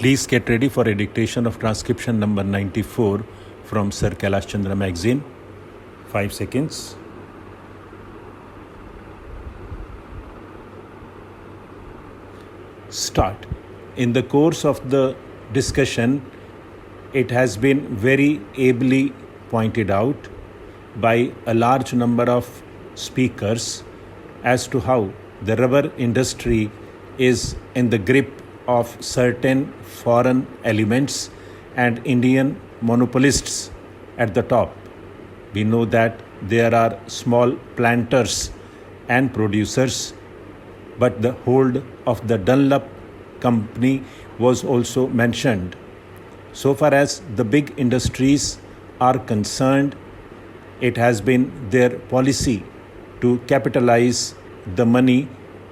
Please get ready for a dictation of transcription number 94 from Sir Kailash Chandra magazine. 5 seconds. Start. In the course of the discussion, it has been very ably pointed out by a large number of speakers as to how the rubber industry is in the grip of certain foreign elements and Indian monopolists at the top. We know that there are small planters and producers, but the hold of the Dunlop company was also mentioned. So far as the big industries are concerned, it has been their policy to capitalize the money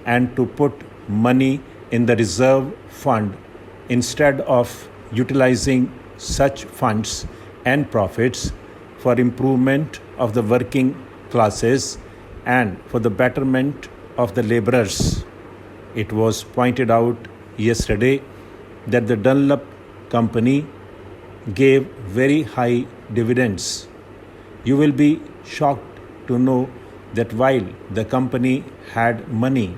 and to put money in the reserve fund instead of utilizing such funds and profits for improvement of the working classes and for the betterment of the laborers. It was pointed out yesterday that the Dunlop company gave very high dividends. You will be shocked to know that while the company had money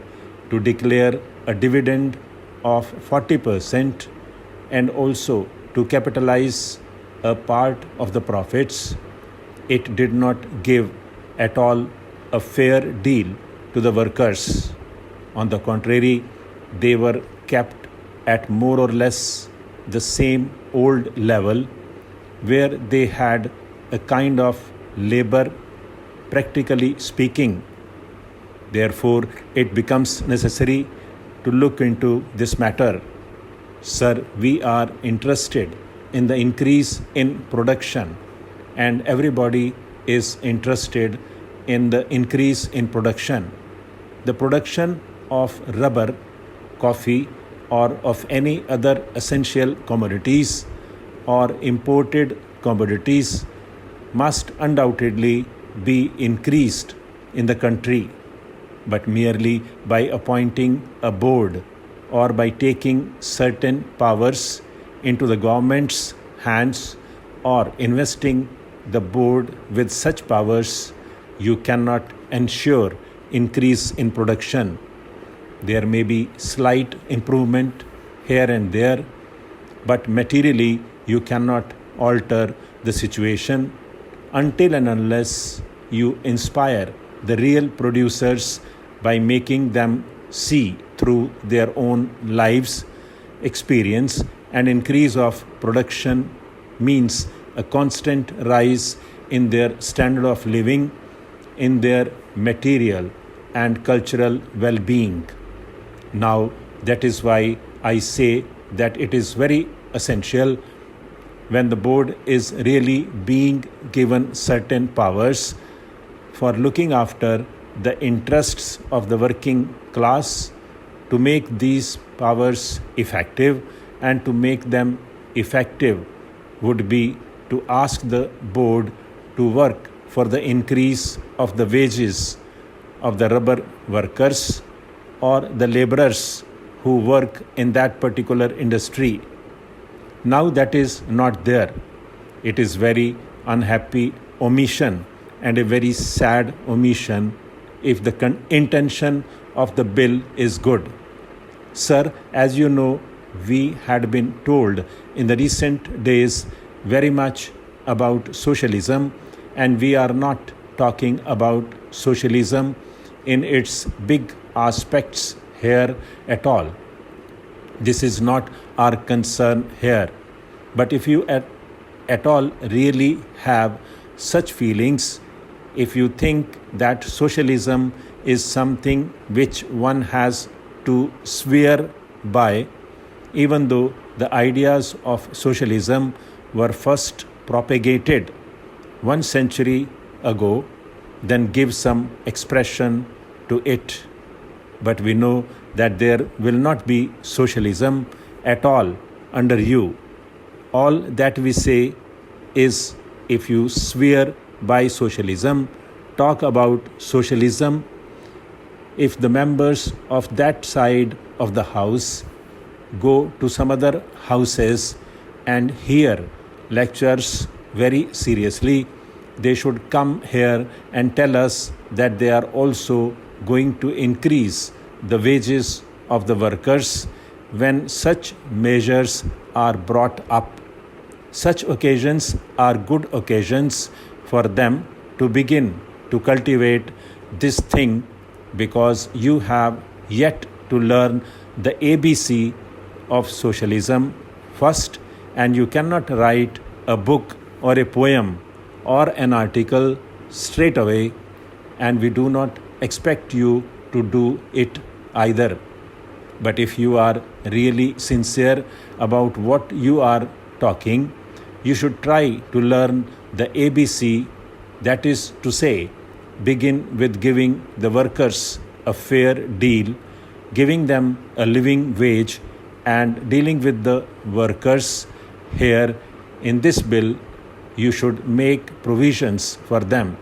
to declare a dividend of 40% and also to capitalize a part of the profits, it did not give at all a fair deal to the workers. On the contrary, they were kept at more or less the same old level where they had a kind of labor, practically speaking. Therefore, it becomes necessary to look into this matter. Sir, we are interested in the increase in production, and everybody is interested in the increase in production. The production of rubber, coffee, or of any other essential commodities or imported commodities must undoubtedly be increased in the country, but merely by appointing a board or by taking certain powers into the government's hands or investing the board with such powers, you cannot ensure increase in production. There may be slight improvement here and there, but materially you cannot alter the situation until and unless you inspire the real producers by making them see through their own lives experience. An increase of production means a constant rise in their standard of living, in their material and cultural well-being. Now, that is why I say that it is very essential when the board is really being given certain powers for looking after the interests of the working class, to make these powers effective, and to make them effective would be to ask the board to work for the increase of the wages of the rubber workers or the laborers who work in that particular industry. Now that is not there. It is very unhappy omission and a very sad omission if the intention of the bill is good. Sir, as you know, we had been told in the recent days very much about socialism, and we are not talking about socialism in its big aspects here at all. This is not our concern here. But if you at all really have such feelings, if you think that socialism is something which one has to swear by, even though the ideas of socialism were first propagated 1 century ago, then give some expression to it. But we know that there will not be socialism at all under you. All that we say is, if you swear by socialism, talk about socialism. If the members of that side of the house go to some other houses and hear lectures very seriously. They should come here and tell us that they are also going to increase the wages of the workers when such measures are brought up. Such occasions are good occasions for them to begin to cultivate this thing, because you have yet to learn the ABC of socialism first, and you cannot write a book or a poem or an article straight away, and we do not expect you to do it either. But if you are really sincere about what you are talking, you should try to learn the ABC, that is to say, begin with giving the workers a fair deal, giving them a living wage, and dealing with the workers. Here in this bill, you should make provisions for them.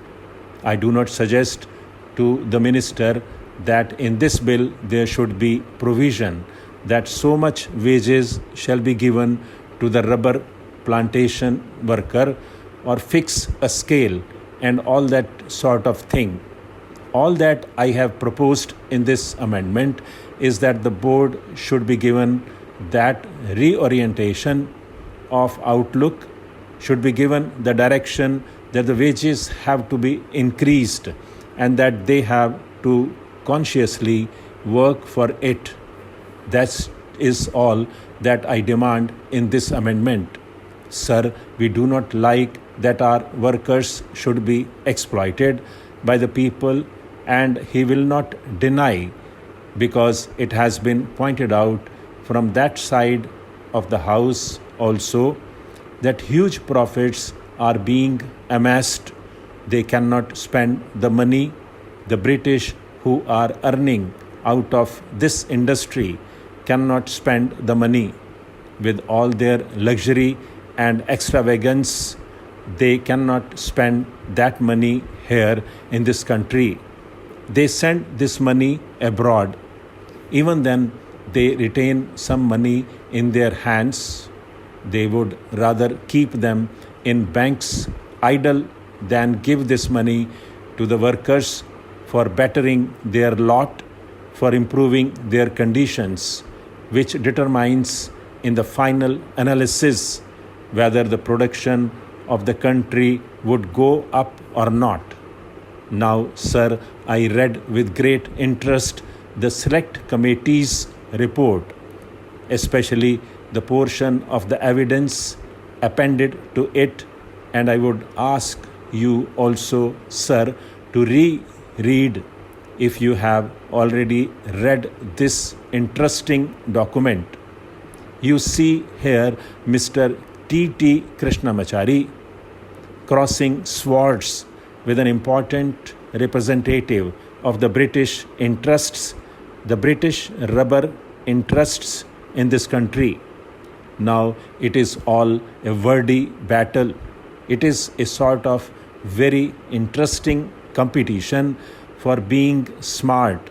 I do not suggest to the minister that in this bill there should be provision that so much wages shall be given to the rubber plantation worker, or fix a scale and all that sort of thing. All that I have proposed in this amendment is that the board should be given that reorientation of outlook, should be given the direction that the wages have to be increased and that they have to consciously work for it. That is all that I demand in this amendment. Sir, we do not like that our workers should be exploited by the people, and he will not deny, because it has been pointed out from that side of the house also that huge profits are being amassed. They cannot spend the money. The British, who are earning out of this industry, cannot spend the money. With all their luxury and extravagance, they cannot spend that money here in this country. They send this money abroad. Even then, they retain some money in their hands. They would rather keep them in banks idle than give this money to the workers for bettering their lot, for improving their conditions, which determines in the final analysis whether the production of the country would go up or not. Now, sir, I read with great interest the Select Committee's report, especially the portion of the evidence appended to it, and I would ask you also, sir, to reread, if you have already read this interesting document. You see here Mr. T.T. Krishnamachari crossing swords with an important representative of the British interests, the British rubber interests in this country. Now it is all a wordy battle. It is a sort of very interesting competition for being smart,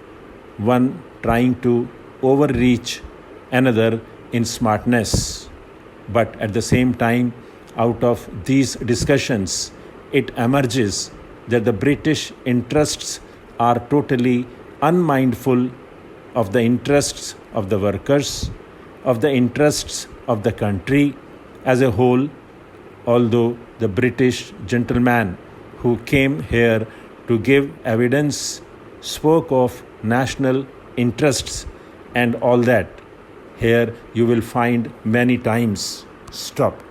one trying to overreach another in smartness. But at the same time, out of these discussions, it emerges that the British interests are totally unmindful of the interests of the workers, of the interests of the country as a whole, although the British gentleman who came here to give evidence spoke of national interests and all that. Here you will find many times. Stop.